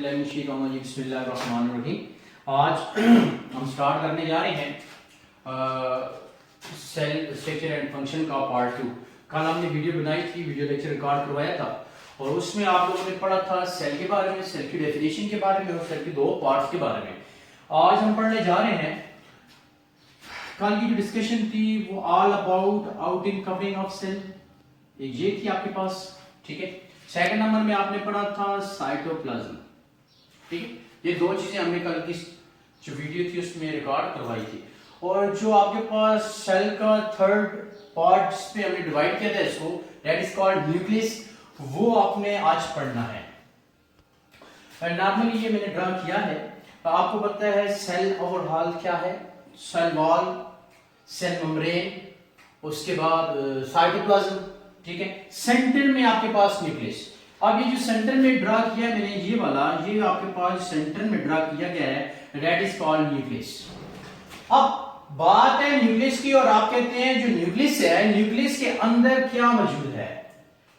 बिस्मिल्लाहिर्रहमानिर्रहीम। आज हम स्टार्ट करने जा रहे हैं सेल स्ट्रक्चर एंड फंक्शन का पार्ट 2। कल हमने वीडियो बनाई थी, वीडियो लेक्चर रिकॉर्ड करवाया था और उसमें आप लोगों ने पढ़ा था सेल के बारे में, सेल की डेफिनेशन के बारे में और सेल के दो पार्ट्स के बारे में। आज हम पढ़ने जा रहे हैं, कल की जो डिस्कशन थी वो all about outing covering of cell, ये थी आपके पास, ठीक है। सेकंड नंबर में आपने पढ़ा था साइटोप्लाज्म, ठीक है। ये दो चीजें हमने कल की जो वीडियो थी उसमें रिकॉर्ड करवाई थी। और जो आपके पास सेल का थर्ड पार्ट जिस पे हमने डिवाइड किया था इसको, दैट इज कॉल्ड न्यूक्लियस, वो आपने आज पढ़ना है। नॉर्मली ये मैंने ड्रा किया है, आपको पता है सेल ओवरऑल क्या है, सेल वॉल, सेल मेम्ब्रेन, उसके बाद साइटोप्लाज्म, ठीक है। सेंटर में आपके पास न्यूक्लियस। अब ये जो सेंटर में ड्रा किया है मैंने, ये वाला, ये आपके पास सेंटर में ड्रा किया गया है, दैट इज कॉल्ड न्यूक्लियस। अब बात है न्यूक्लियस की, और आप कहते हैं जो न्यूक्लियस है, न्यूक्लियस के अंदर क्या मौजूद है।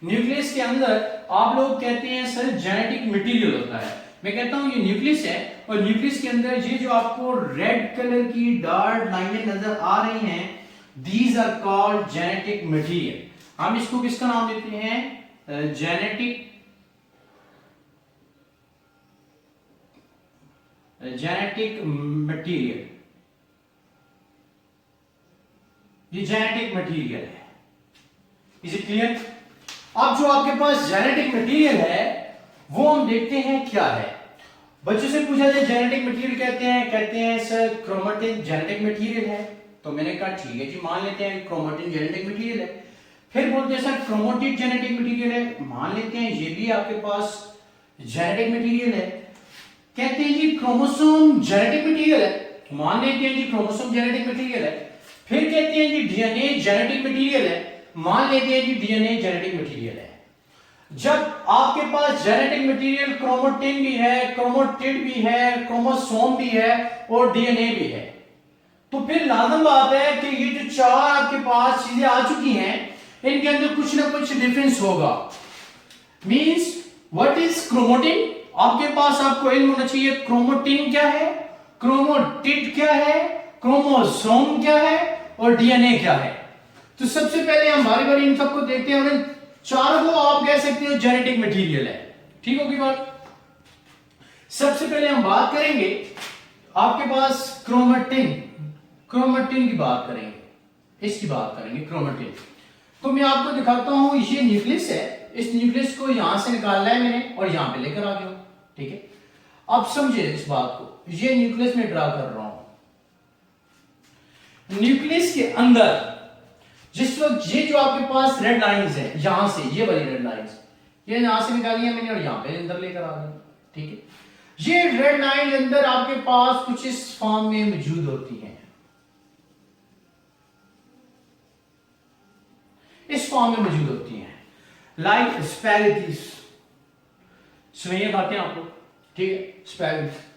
न्यूक्लियस के अंदर आप लोग कहते हैं सर जेनेटिक मटेरियल होता है। मैं कहता हूं ये न्यूक्लियस है, और न्यूक्लियस के अंदर ये जो आपको रेड कलर की डॉट लाइनें नजर आ रही हैं, these are called genetic material. हम इसको किसका नाम देते हैं, जेनेटिक मटेरियल। ये जेनेटिक मटेरियल है, इज इट क्लियर। अब जो आपके पास जेनेटिक मटेरियल है वो हम देखते हैं क्या है। बच्चों से पूछा जाए जेनेटिक मटेरियल कहते हैं सर क्रोमेटिन जेनेटिक मटेरियल है। तो मैंने कहा ठीक है जी, मान लेते हैं क्रोमेटिन जेनेटिक मटेरियल है। फिर बोलते हैं सर क्रोमेटिड जेनेटिक मटेरियल है, मान लेते हैं ये भी आपके पास जेनेटिक मटेरियल है। कहते हैं जी क्रोमोसोम जेनेटिक मटेरियल है, मान लेते हैं जी क्रोमोसोम जेनेटिक मटेरियल है। फिर कहते हैं जी डीएनए जेनेटिक मटेरियल है, मान लेते हैं जी डीएनए जेनेटिक मटेरियल है। जब आपके पास जेनेटिक मटेरियल क्रोमेटिन भी है, क्रोमेटिड भी है, क्रोमोसोम भी है और डीएनए भी है, तो फिर लाजम बात है कि ये जो चार आपके पास चीजें आ चुकी हैं, इनके अंदर कुछ ना कुछ डिफरेंस होगा। मींस व्हाट इज क्रोमेटिन, आपके पास आपको इल्म होना चाहिए क्रोमेटिन क्या है, क्रोमेटिड क्या है, क्रोमोसोम क्या है और डीएनए क्या है। तो सबसे पहले हम बारी बारी इन सबको देखते हैं, और इन चारों को आप कह सकते हो जेनेटिक मटेरियल है, ठीक होगी बात। सबसे पहले हम बात करेंगे आपके पास क्रोमेटिन की बात करेंगे, इसकी बात करेंगे क्रोमेटिन। तो मैं आपको दिखाता हूं, ये न्यूक्लियस है, इस न्यूक्लियस को यहां से निकालना है मैंने और यहां पे लेकर आ गया, ठीक है। अब समझे इस बात को, ये न्यूक्लियस में ड्रा कर रहा हूं। न्यूक्लियस के अंदर जिस वक्त ये जो आपके पास रेड लाइंस है, यहां से ये वाली रेड लाइंस, ये यहां से निकाली है मैंने और यहां पे अंदर लेकर आ गया, ठीक है। ये रेड लाइन अंदर आपके पास कुछ इस फॉर्म में मौजूद होती हैं, इस फॉर्म में मौजूद होती हैं, लाइक स्पैगेटीज, सुनिए बातें आपको, ठीक है। स्पैगेटीज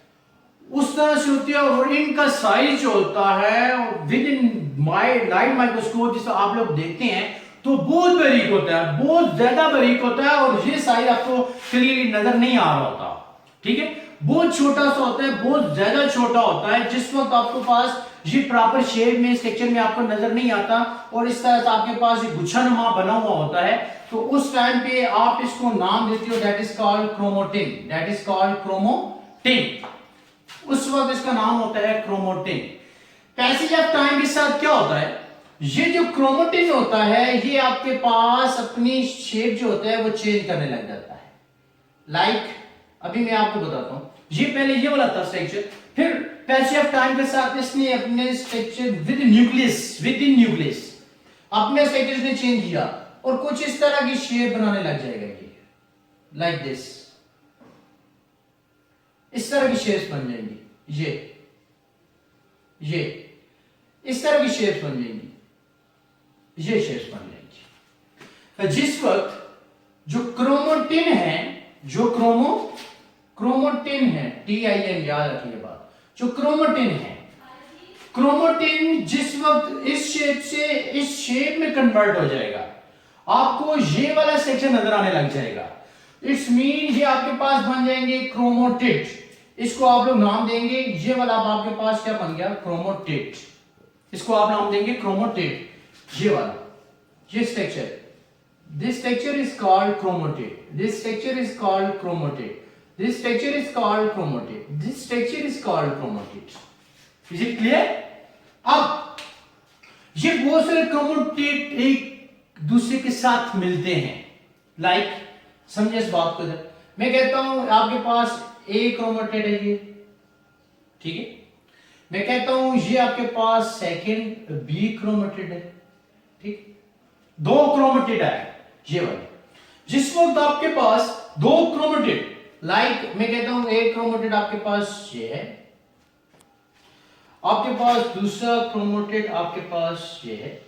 उस तरह से होती है, और इनका साइज जो होता है विद इन लाइट माइक्रोस्कोप जिसे आप लोग देखते हैं तो बहुत बारीक होता है, बहुत ज्यादा बारीक होता है, और ये साइज आपको क्लियरली नजर नहीं आ रहा होता, ठीक है। बहुत छोटा सा होता है, बहुत ज्यादा छोटा होता है, जिस वक्त आपको पास ये प्रॉपर शेप में स्ट्रक्चर में आपको नजर नहीं आता और इस तरह से आपके पास ये गुच्छानुमा बना हुआ होता है, तो उस टाइम पे आप इसको नाम देते हो, that is called chromatin, that is called chromatin. उस वक्त इसका नाम होता है क्रोमेटिन। पैसेज ऑफ टाइम के साथ क्या होता है, ये जो क्रोमेटिन होता है ये आपके पास अपनी शेप जो होता है वो चेंज करने लग जाता है। लाइक अभी मैं आपको बताता हूं, ये पहले ये वाला था स्ट्रक्चर, फिर पैसेज ऑफ टाइम के साथ इसने अपने स्ट्रक्चर विद इन न्यूक्लियस अपने स्ट्रक्चर ने चेंज किया और कुछ इस तरह की शेप बनाने लग जाएगा, ये लाइक दिस, इस तरह की शेप्स बन जाएंगी, ये इस तरह की शेप्स बन जाएंगी, ये शेप्स बन जाएंगी। तो जिस वक्त जो क्रोमेटिन है, जो क्रोमेटिन है, TIN याद रखिए बात, जो क्रोमेटिन है, क्रोमेटिन जिस वक्त इस शेप से इस शेप में कन्वर्ट हो जाएगा, आपको ये वाला सेक्शन नजर आने लग जाएगा। इट्स मीन ये आपके पास बन जाएंगे क्रोमोटिड। इसको आप लोग नाम देंगे, ये वाला आपके पास क्या बन गया, क्रोमोटिड। इसको आप नाम देंगे क्रोमोटिड, ये वाला, ये structure, this structure is called chromatid, this structure is called chromatid, this structure is called chromatid, this structure is called chromatid. Is it clear? अब ये बहुत सारे क्रोमोटिड एक दूसरे के साथ मिलते हैं, लाइक समझे इस बात को। मैं कहता हूं आपके पास ए क्रोमोटिड है ये, ठीक है। मैं कहता हूं ये आपके पास सेकंड बी क्रोमोटिड है, ठीक। दो क्रोमोटिड है ये वाले। जिस वक्त आपके पास दो क्रोमोटिड, लाइक मैं कहता हूं एक क्रोमोटिड आपके पास ये है, आपके पास दूसरा क्रोमोटिड आपके पास ये है।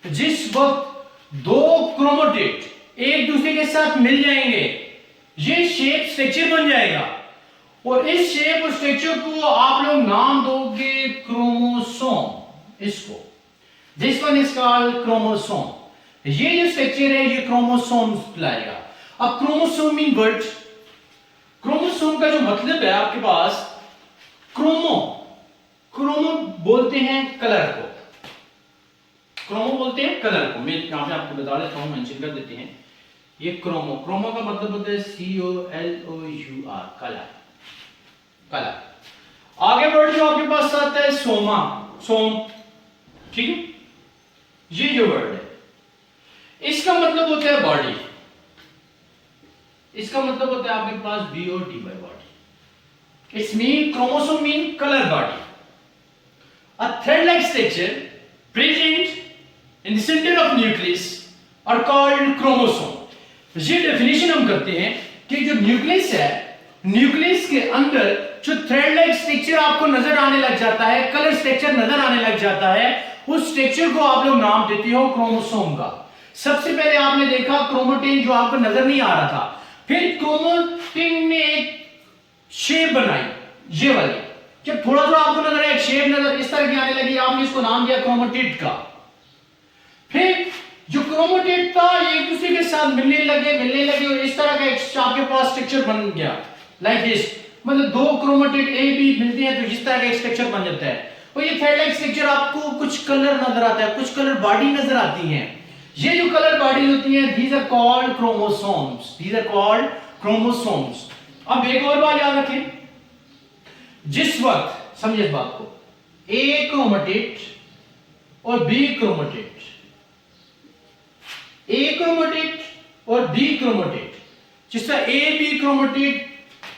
जिस वक्त दो क्रोमोटिड एक दूसरे के साथ मिल जाएंगे, ये शेप स्ट्रक्चर बन जाएगा, और इस शेप और स्ट्रक्चर को आप लोग नाम दोगे क्रोमोसोम। इसको this one is called chromosome. ये जो स्ट्रक्चर है ये क्रोमोसोम कहलाएगा। अब क्रोमोसोम मीन वर्ड, क्रोमोसोम का जो मतलब है आपके पास, क्रोमो, क्रोमो बोलते हैं कलर को, क्रोमो बोलते हैं कलर को। मैं यहां पे आपको बता देता हूं, मेंशन कर देते हैं। ये क्रोमो, क्रोमो का मतलब होता है COLOUR, कलर, कलर। आगे वर्ड जो आपके पास आता है सोमा, सोम, ठीक है। ये जो वर्ड है इसका मतलब होता है बॉडी, इसका मतलब होता है आपके पास BODY, body. It's mean chromosome mean colour body, a thread-like structure present in the center of nucleus are called chromosome। ये डेफिनेशन हम करते हैं कि जो न्यूक्लियस है, न्यूक्लियस के अंदर जो थ्रेड लाइक स्ट्रक्चर आपको नजर आने लग जाता है, कलर स्ट्रक्चर नजर आने लग जाता है, उस स्ट्रक्चर को आप लोग नाम देते हो क्रोमोसोम का। सबसे पहले आपने देखा क्रोमेटिन जो आपको नजर नहीं आ रहा था, फिर क्रोमेटिन ने एक शेप बनाई, ये वाली, जब थोड़ा थोड़ा आपको नजर आया, एक शेप नजर इस तरह की आने लगी, आपने इसको नाम दिया क्रोमेटिड का। फिर जो क्रोमेटिड था एक दूसरे के साथ मिलने लगे और इस तरह का एक आपके पास स्ट्रक्चर बन गया, लाइक दिस। मतलब दो क्रोमेटिड ए बी मिलते हैं तो इस तरह का एक स्ट्रक्चर बन जाता है। और ये थ्रेड लाइक स्ट्रक्चर आपको कुछ कलर नजर आता है, कुछ कलर बॉडी नजर आती हैं। ये जो कलर बॉडी होती हैं, these are called chromosomes, these are called chromosomes। अब एक और बात याद रखें, जिस वक्त समझिए इस बात को, ए क्रोमेटिड और बी क्रोमेटिड, ए क्रोमेटिड और बी क्रोमेटिड, जिस तरह ए बी क्रोमेटिड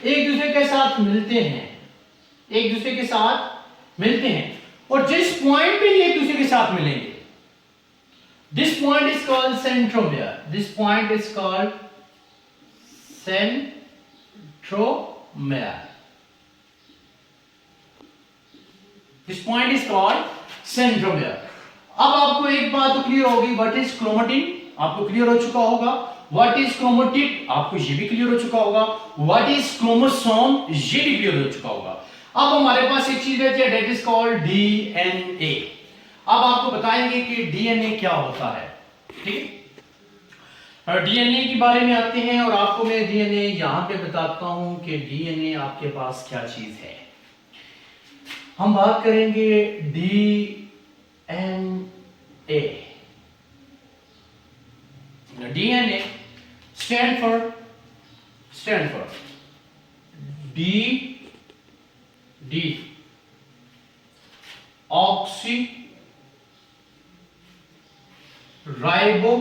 एक दूसरे के साथ मिलते हैं, एक दूसरे के साथ मिलते हैं, और जिस पॉइंट पे ये एक दूसरे के साथ मिलेंगे, this point is called centromere, this point is called centromere, this point is called centromere। अब आपको एक बात तो क्लियर होगी, व्हाट इज क्रोमेटिन आपको क्लियर हो चुका होगा, व्हाट इज क्रोमेटिड आपको ये भी क्लियर हो चुका होगा, व्हाट इज क्रोमोसोम ये भी क्लियर हो चुका होगा। अब हमारे पास एक चीज रहती है, दैट इज कॉल्ड DNA। अब आपको बताएंगे कि DNA क्या होता है, ठीक है। DNA के बारे में आते हैं और आपको मैं DNA यहां पे बताता हूं कि DNA आपके पास क्या चीज है। हम बात करेंगे DNA। DNA stand for D oxy ribo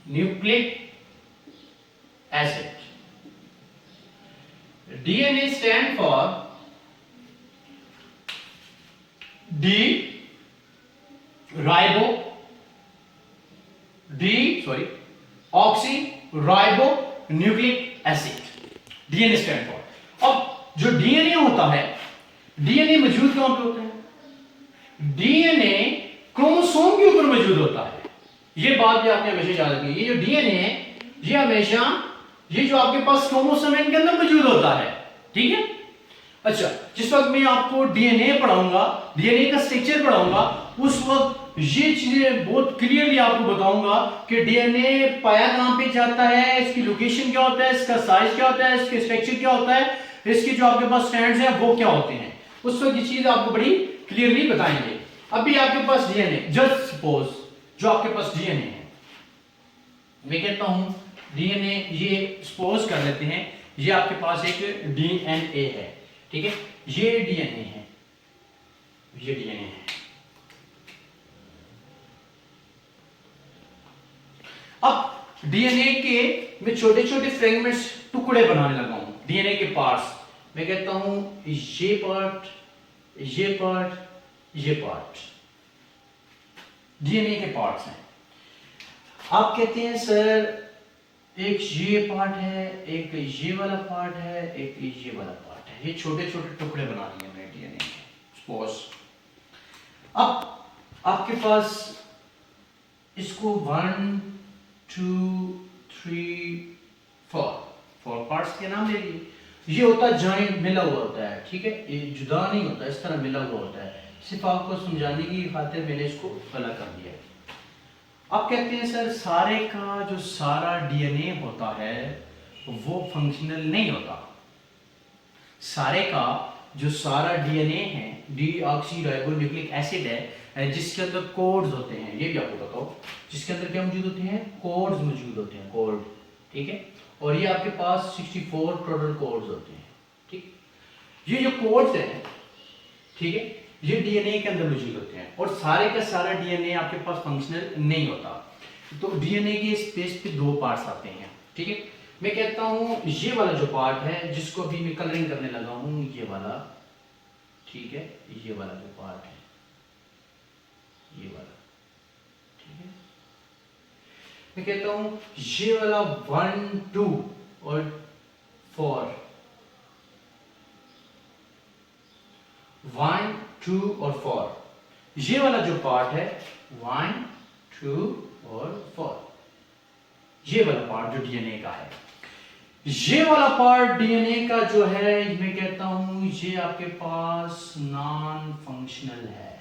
nucleic acid। DNA stand for D oxy ribo nucleic acid, DNA stand for। अब जो DNA होता है, DNA मौजूद कहां पे होता है? DNA क्रोमोसोम के ऊपर मौजूद होता है। ये बात भी आपने हमेशा याद रखनी है। ये जो DNA है ये हमेशा, ये जो आपके पास क्रोमोसोम है इनके अंदर मौजूद होता है, ठीक है। अच्छा, जिस वक्त मैं आपको डीएनए पढ़ाऊंगा, डीएनए का स्ट्रक्चर पढ़ाऊंगा, उस वक्त ये चीजें बहुत क्लियरली आपको बताऊंगा कि डीएनए पाया कहां पे जाता है, इसकी लोकेशन क्या होता है, इसका साइज क्या होता है, इसके स्ट्रक्चर क्या होता है, इसके जो आपके पास स्ट्रैंड्स हैं वो क्या होते हैं, उस वक्त ये चीज आपको बड़ी क्लियरली बताएंगे। अभी आपके पास डीएनए, जस्ट सपोज जो आपके पास डीएनए है, मैं कहता हूं डीएनए, ये सपोज कर लेते हैं ये आपके पास एक डीएनए है, ठीक है, ये डीएनए है, ये डीएनए है। अब डीएनए के मैं छोटे छोटे फ्रेगमेंट्स, टुकड़े बनाने लगा हूं, डीएनए के पार्ट्स। मैं कहता हूं ये पार्ट, ये पार्ट, ये पार्ट डीएनए के पार्ट्स हैं। आप कहते हैं सर एक ये पार्ट है, एक ये वाला पार्ट है, एक ये वाला पार्ट है, ये छोटे छोटे टुकड़े बना दिए मैंने डीएनए के। सपोज अब आपके पास इसको 1 2 3 4 पार्ट्स के नाम ले लिए। ये होता है जॉइंट, मिला हुआ होता है, ठीक है, ये जुदा नहीं होता, इस तरह मिला हुआ होता है। सिर्फ आपको समझाने की खातिर मैंने इसको अलग कर दिया है। आप कहते हैं सर सारे का जो सारा डीएनए होता है वो फंक्शनल नहीं होता। सारे का जो सारा डीएनए है, डीऑक्सीराइबोन्यूक्लिक एसिड है, जिसके अंदर कोड्स होते हैं, ये भी आपको बताओ, जिसके अंदर क्या मौजूद होते हैं, कोड्स मौजूद होते हैं, कोड, ठीक है, और ये आपके पास 64 टोटल कोड्स होते हैं, ठीक। ये जो कोड्स हैं, ठीक है, ये डीएनए के अंदर मौजूद होते हैं, और सारे का सारा डीएनए आपके पास फंक्शनल नहीं होता। तो डीएनए के स्पेस पे दो पार्ट्स आते हैं, ठीक है। मैं कहता हूं ये वाला जो पार्ट है, जिसको अभी मैं कलरिंग करने लगा हूं, ये वाला, ठीक है, ये वाला जो पार्ट है, ये वाला, ठीक है, मैं कहता हूं ये वाला 1 2 और 4, 1 2 और 4, ये वाला जो पार्ट है 1 2 और 4, ये वाला पार्ट जो डीएनए का है, ये वाला पार्ट डीएनए का जो है, मैं कहता हूं ये आपके पास नॉन फंक्शनल है।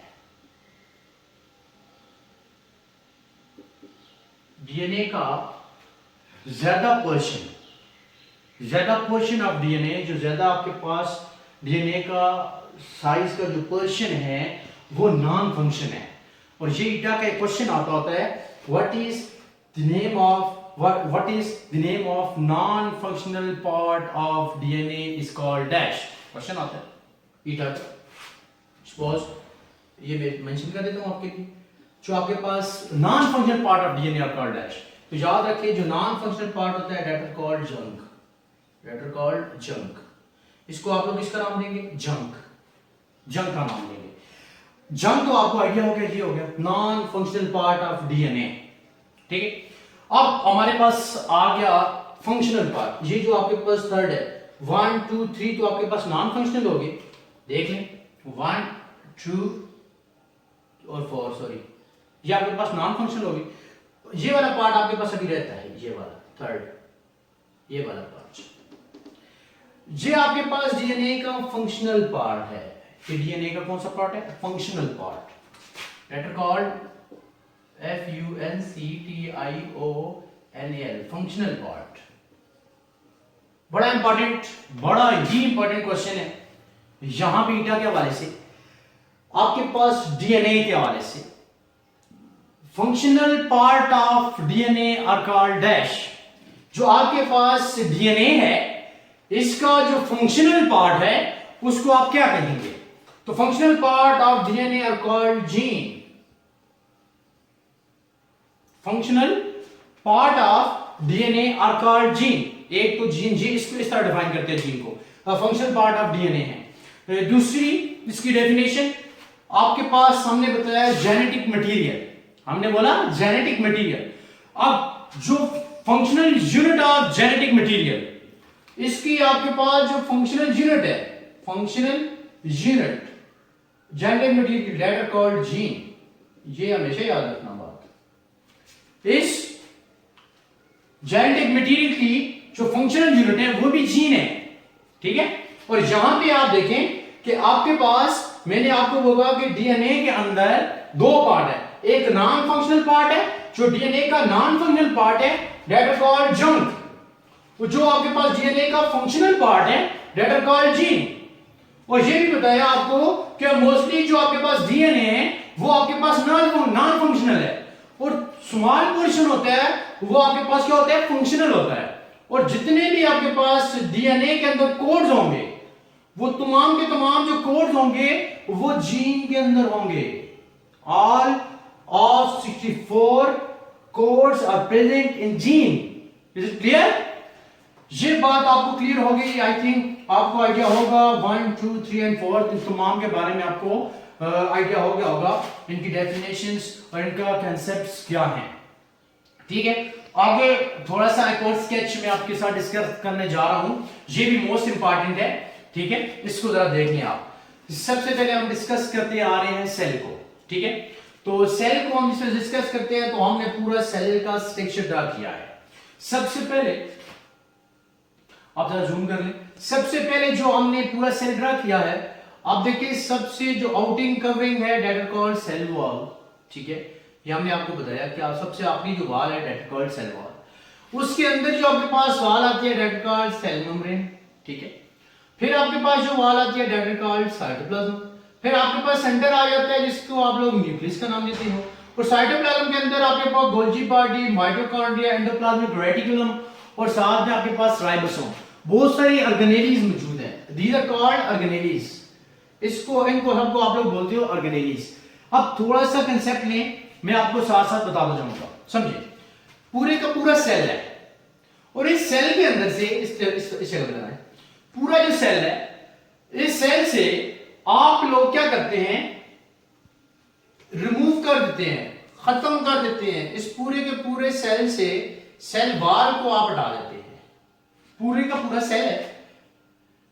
डीएनए का ज्यादा पोर्शन ऑफ डीएनए, जो ज्यादा आपके पास डीएनए का साइज का जो पोर्शन है वो नॉन फंक्शन है। और ये ईटा का एक क्वेश्चन आता होता है, what is the name of non functional part of DNA is called dash, question आता है ईटा का। सपोज ये मैं मेंशन कर देता हूं आपके लिए, जो आपके पास non functional part of DNA are called dash. तो याद रखिए जो नॉन फंक्शनल पार्ट होता है that are called junk, that are called junk. इसको आप लोग किसका नाम देंगे, जंक, जंक का नाम देंगे। जंक तो आपको आइडिया हो गया, ये हो गया non functional part of DNA, ठीक है। अब हमारे पास आ गया फंक्शनल पार्ट, ये जो आपके पास थर्ड है 1 2 3 तो आपके पास नॉन फंक्शनल हो गए, देख लें 1 2 और 4, सॉरी ये आपके पास नॉन फंक्शनल होगी। ये वाला पार्ट आपके पास अभी रहता है, ये वाला थर्ड, ये वाला पार्ट, ये आपके पास डीएनए का फंक्शनल पार्ट है। कि डीएनए का कौन सा पार्ट है, functional part, that are called FUNCTIONAL, functional part. बड़ा इंपॉर्टेंट, बड़ा ही इंपॉर्टेंट क्वेश्चन है यहां पे ईटा के हवाले से, आपके पास डीएनए के हवाले से। Functional part of DNA are called dash. जो आपके पास डीएनए है, इसका जो फंक्शनल पार्ट है उसको आप क्या कहेंगे, तो functional part of DNA are called gene. Functional part of DNA are called gene. एक तो जीन, जी इसको इस तरह डिफाइन करते हैं जीन को, फंक्शनल पार्ट ऑफ डीएनए है। दूसरी इसकी डेफिनेशन आपके पास हमने बताया जेनेटिक मटेरियल, हमने बोला जेनेटिक मटेरियल। अब जो functional unit of genetic material, इसकी आपके पास जो फंक्शनल यूनिट है, functional unit genetic material that are called gene. ये हमेशा याद रखना बात। इस जेनेटिक मटेरियल की जो फंक्शनल यूनिट है वो भी जीन है, ठीक है। और यहां पे आप देखें कि आपके पास मैंने आपको बोला कि डीएनए के अंदर दो पार्ट है, एक नॉन फंक्शनल पार्ट है, जो डीएनए का नॉन फंक्शनल पार्ट है दैट आर कॉल्ड जंक, जो आपके पास डीएनए का फंक्शनल पार्ट है दैट आर कॉल्ड जीन। और ये भी बताया आपको कि मोस्टली जो आपके पास डीएनए है वो आपके पास नॉन फंक्शनल है, और स्मॉल पोर्शन होता है वो आपके पास क्या होता है, फंक्शनल होता है। और जितने भी आपके पास डीएनए के अंदर कोड्स होंगे वो तमाम के तमाम जो कोड्स होंगे वो जीन के अंदर होंगे। All of 64 codes are present in gene. Is it clear? ये बात आपको क्लियर हो गई। आई थिंक आपको आइडिया होगा 1 2 3 एंड 4 इन तमाम के बारे में आपको आइडिया हो गया होगा, इनकी डेफिनेशंस और इनका कॉन्सेप्ट्स क्या हैं। ठीक है, आगे थोड़ा सा एक और स्केच में आपके साथ डिस्कस करने जा रहा हूं, ये भी मोस्ट इंपॉर्टेंट है। ठीक है, इसको जरा देखिए आप। सबसे पहले हम डिस्कस करते आ रहे हैं सेल को। ठीक है, तो सेल को हम डिस्कस करते हैं तो हमने पूरा सेल का स्ट्रक्चर ड्रा किया है। सबसे पहले आप जरा जूम कर लें। सबसे पहले जो हमने पूरा सेल ड्रा किया है, आप देखिए सबसे जो आउटिंग कवरिंग है that is called cell wall. ठीक है, ये हमने आपको बताया कि सबसे आखिरी जो वॉल है that is called cell wall. उसके अंदर जो आपके पास वॉल आती है that is called cell membrane. ठीक है, फिर आपके पास जो वॉल आती है दैट इज कॉल्ड साइटोप्लाज्म। फिर आपके पास सेंटर आ जाता है जिसको आप लोग न्यूक्लियस का नाम देते हो। और साइटोप्लाज्म के अंदर आपके पास Golgi body, mitochondria, endoplasmic reticulum और साथ में आपके पास राइबोसोम, बहुत सारी ऑर्गेनेलीज मौजूद हैं। These are called organelles. इनको सबको आप लोग बोलते हो ऑर्गेनेलीज। अब थोड़ा सा कंसेप्ट लें, मैं आपको साथ साथ बताता जाऊंगा। समझिए, पूरे का पूरा सेल है और इस सेल के अंदर से इस शक्ल में है पूरा जो सेल है, इस सेल से आप लोग क्या करते हैं, रिमूव कर देते हैं, खत्म कर देते हैं। इस पूरे के पूरे सेल से सेल वॉल को आप हटा देते हैं। पूरे का पूरा सेल है,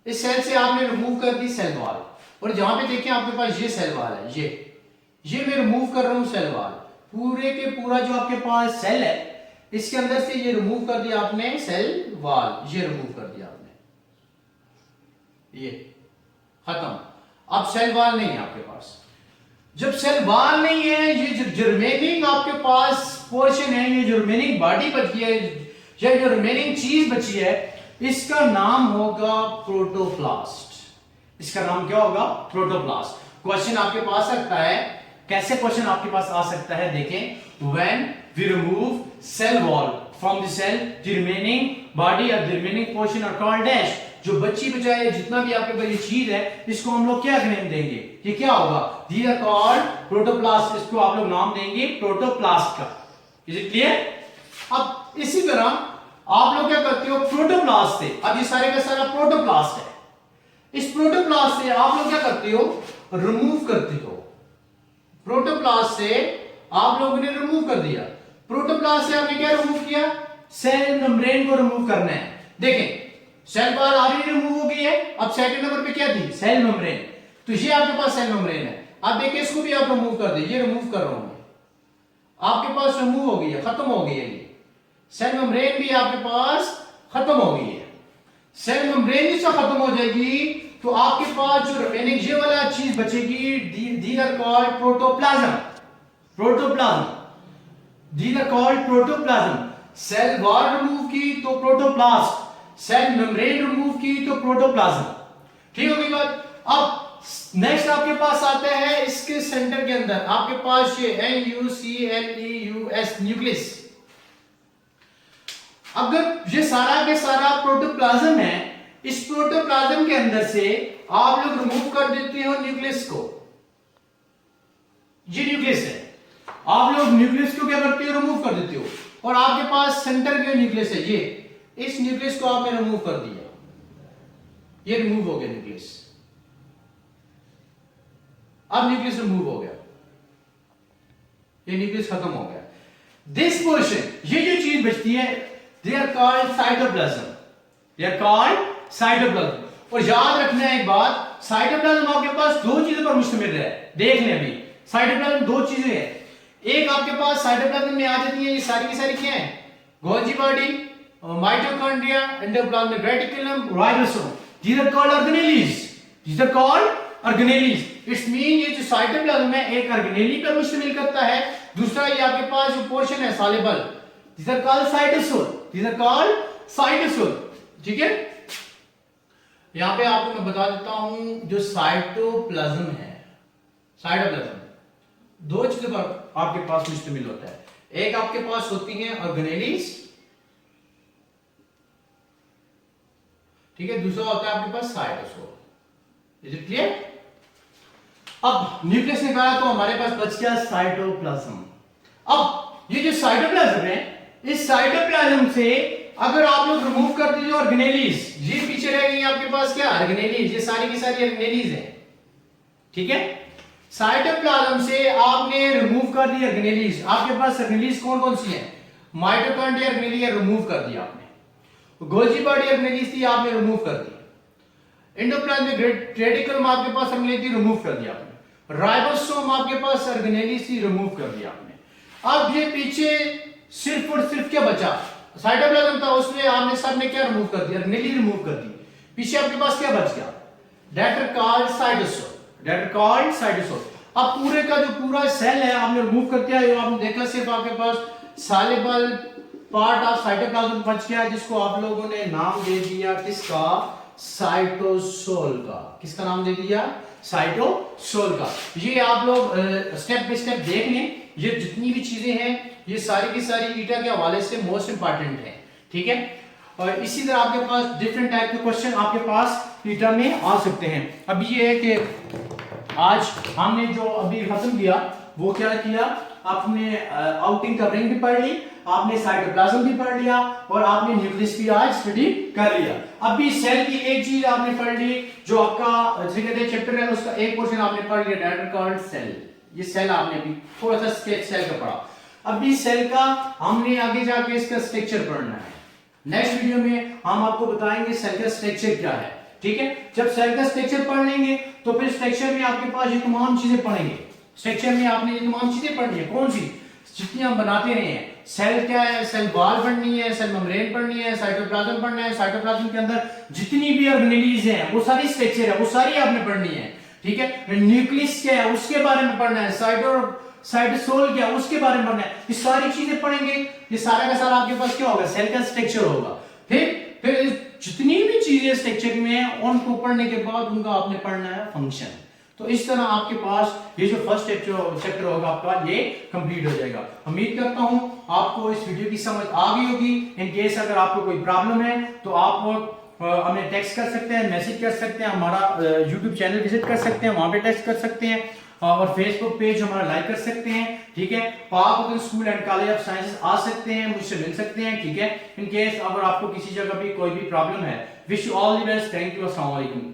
इस सेल से आपने रिमूव कर दी सेल वॉल। और जहां पे देखिए आपके पास ये सेल वॉल है, ये मैं रिमूव कर रहा हूं सेल वॉल। पूरे के पूरा जो आपके पास सेल है इसके अंदर से ये रिमूव कर दिया आपने सेल वॉल, ये रिमूव कर दिया आपने, ये खत्म। अब सेल वॉल नहीं है आपके पास। जब सेल वॉल नहीं है, ये जो रिमेनिंग आपके पास पोर्शन है, ये जो रिमेनिंग बॉडी बची है, ये जो रिमेनिंग चीज बची है, इसका नाम होगा प्रोटोप्लास्ट। इसका नाम क्या होगा? प्रोटोप्लास्ट। क्वेश्चन आपके पास आ सकता है, कैसे क्वेश्चन आपके पास आ सकता है, देखें, when we remove cell wall from the cell, the remaining body और the remaining portion are called dash. जो बच्ची बचाए जितना भी आपके पास ये चीज है, इसको हम लोग क्या नेम देंगे? ये क्या होगा? These are called protoplast. इसको आप लोग नाम देंगे प्रोटोप्लास्ट का। Is it clear? अब इसी तरह आप लोग क्या करते हो, प्रोटोप्लास्ट से, अब ये सारे का सारा प्रोटोप्लास्ट है, इस प्रोटोप्लास्ट से आप लोग क्या करते हो, रिमूव करते हो। प्रोटोप्लास्ट से आप लोगों ने रिमूव कर दिया। प्रोटोप्लास्ट से आपने क्या रिमूव किया? सेल मेम्ब्रेन को रिमूव करना है। देखें, सेल वॉल ऑलरेडी रिमूव हो गई है, अब सेकंड नंबर पे क्या थी? Cell membrane. तो ये आपके पास सेल मेम्ब्रेन है। अब देखिए, इसको भी आप रिमूव कर दे, ये रिमूव कर रहा हूं मैं, आपके पास रिमूव हो गई है, खत्म हो गई है। ये सेल मेम्ब्रेन भी आपके पास खत्म हो गई है। सेल मेम्ब्रेन से खत्म हो जाएगी तो आपके पास जो रिमेनिंग ये वाला चीज बचेगी, these are called protoplasm. Protoplasm, these are called protoplasm. Cell wall remove की तो प्रोटोप्लास्ट, सेल मेम्ब्रेन रिमूव की तो प्रोटोप्लाज्म। ठीक हो गई बात? अब नेक्स्ट आपके पास आता है, इसके सेंटर के अंदर आपके पास ये NUCLEUS न्यूक्लियस। अगर ये सारा के सारा प्रोटोप्लाज्म है, इस प्रोटोप्लाज्म के अंदर से आप लोग रिमूव कर देते हो न्यूक्लियस को। ये न्यूक्लियस है, आप लोग न्यूक्लियस को क्या करते हो? रिमूव कर देते हो। और आपके पास सेंटर के न्यूक्लियस है, ये इस न्यूक्लियस को आपने रिमूव कर दिया, ये रिमूव हो गया न्यूक्लियस। अब न्यूक्लियस रिमूव हो गया, ये न्यूक्लियस खत्म हो गया। दिस पोर्शन, ये जो चीज बचती है, they are called cytoplasm. They are called cytoplasm. और याद रखना है एक बात, साइटोप्लाज्म आपके पास दो चीजों पर मुश्तमिल है। देख लें, अभी साइटोप्लाज्म दो चीजें हैं। एक आपके पास साइटोप्लाज्म में आ जाती है, ये सारी की सारी क्या है? Golgi body, mitochondria, endoplasmic reticulum, ribosome. These are called organelles. These are called organelles. It's mean ये जो साइटोप्लाज्म है एक ऑर्गेनेली पर मुश्तमिल करता है, दूसरा ये आपके पास जो पोर्शन है soluble. These are called cytosol. These are called cytosol. ठीक है. यहां पे आपको मैं बता देता हूं जो साइटोप्लाज्म है, साइटोप्लाज्म दो चीजों पर आपके पास मुश्तमिल होता है. एक आपके पास होती है ऑर्गेनेलीज, ठीक है, दूसरा होता है आपके पास साइटोसोल. Is it clear? अब न्यूक्लियस निकाला तो हमारे पास बच गया साइटोप्लाज्म. अब ये जो साइटोप्लाज्म है, इस साइटोप्लाज्म से अगर आप लोग रिमूव कर दीजिए ऑर्गेनेलीज, ये पीछे रह गई आपके पास क्या ऑर्गेनेलीज, ये सारी की सारी ऑर्गेनेलीज है. ठीक है, साइटोप्लाज्म से आपने रिमूव कर दी ऑर्गेनेलीज. आपके पास ऑर्गेनेलीज कौन कौन सी है? माइटोकॉन्ड्रिया ऑर्गेनेली रिमूव कर दिया आपने, गोल्जी बॉडी ऑर्गेनेलीज थी आपने रिमूव कर दी, एंडोप्लाज्मिक रेडिकल आपके पास ऑर्गेनेली थी रिमूव कर दिया आपने, राइबोसोम आपके पास ऑर्गेनेलीज थी रिमूव कर दिया आपने. अब ये पीछे सिर्फ और सिर्फ क्या बचा? साइटोप्लाज्म था, उसमें आपने सबने क्या रिमूव कर दिया? ऑर्गेनेली रिमूव कर दी. पीछे आपके पास क्या बच गया? That are called cytosol. That are called cytosol. अब पूरे का जो पूरा सेल है आपने रिमूव कर दिया. आपने देखा सिर्फ आपके पास सॉल्युबल पार्ट ऑफ साइटोप्लाज्म बच गया, जिसको आप लोगों ने नाम दे दिया किसका? साइटोसोल का. किसका नाम दे दिया? साइटोसोल का. ये आप लोग स्टेप बाय स्टेप देख लें. ये जितनी भी चीजें हैं ये सारी की सारी ईटा के हवाले से मोस्ट इंपॉर्टेंट है. ठीक है, और इसी तरह आपके पास डिफरेंट टाइप के क्वेश्चन आपके पास ईटा में आ सकते हैं. अब ये है कि आज हमने जो अभी खत्म किया वो क्या किया, आपने आउटिंग का रिंग भी पढ़ ली, आपने साइटोप्लाज्म भी पढ़ लिया और आपने न्यूक्लियस भी आज स्टडी कर लिया. अभी सेल की एक चीज आपने पढ़ ली, जो आपका जिसे कहते हैं चैप्टर है उसका एक पोर्शन आपने पढ़ लिया, दैट इज कॉल्ड सेल. ये सेल आपने भी थोड़ा सा स्केच सेल का पढ़ा. अभी सेल का हमने आगे जाके इसका स्ट्रक्चर पढ़ना है. नेक्स्ट वीडियो में हम आपको बताएंगे सेल का स्ट्रक्चर क्या है. ठीक है, जब सेल का स्ट्रक्चर पढ़ लेंगे तो फिर स्ट्रक्चर में आपके पास ये तमाम चीजें पढ़ेंगे. स्ट्रक्चर में आपने ये तमाम चीजें पढ़नी है. कौन सी? जितनी हम बनाते रहे हैं. सेल क्या है? सेल वॉल पढ़नी है, सेल मेम्ब्रेन पढ़नी है, साइटोप्लाज्म पढ़ना है. साइटोप्लाज्म के अंदर जितनी भी ऑर्गेनेलीज हैं वो सारी स्ट्रक्चर है, वो सारी आपने पढ़नी है. ठीक है, न्यूक्लियस क्या है उसके बारे में पढ़ना है, साइटोसोल क्या है उसके बारे में पढ़ना है. ये सारी चीजें पढ़ेंगे, ये सारा का सारा आपके पास क्या होगा? सेल का स्ट्रक्चर होगा. फिर जितनी भी चीजें स्ट्रक्चर में है उनको पढ़ने के बाद उनका आपने पढ़ना है फंक्शन. तो इस तरह आपके पास ये जो फर्स्ट चैप्टर होगा आपका ये कंप्लीट हो जाएगा. उम्मीद करता हूं आपको इस वीडियो की समझ आ गई होगी. इन केस अगर आपको कोई प्रॉब्लम है तो आप हमें टेक्स्ट कर सकते हैं, मैसेज कर सकते हैं, हमारा यूट्यूब चैनल विजिट कर सकते हैं, वहां पे टेक्स्ट कर सकते हैं और फेसबुक पेज हमारा लाइक कर सकते हैं. ठीक है, Pak Urdu school and college of sciences आ सकते हैं, मुझसे मिल सकते हैं. ठीक है, इन केस अगर आपको किसी जगह भी कोई भी प्रॉब्लम है. Wish you all the best. Thank you. अस्सलाम वालेकुम.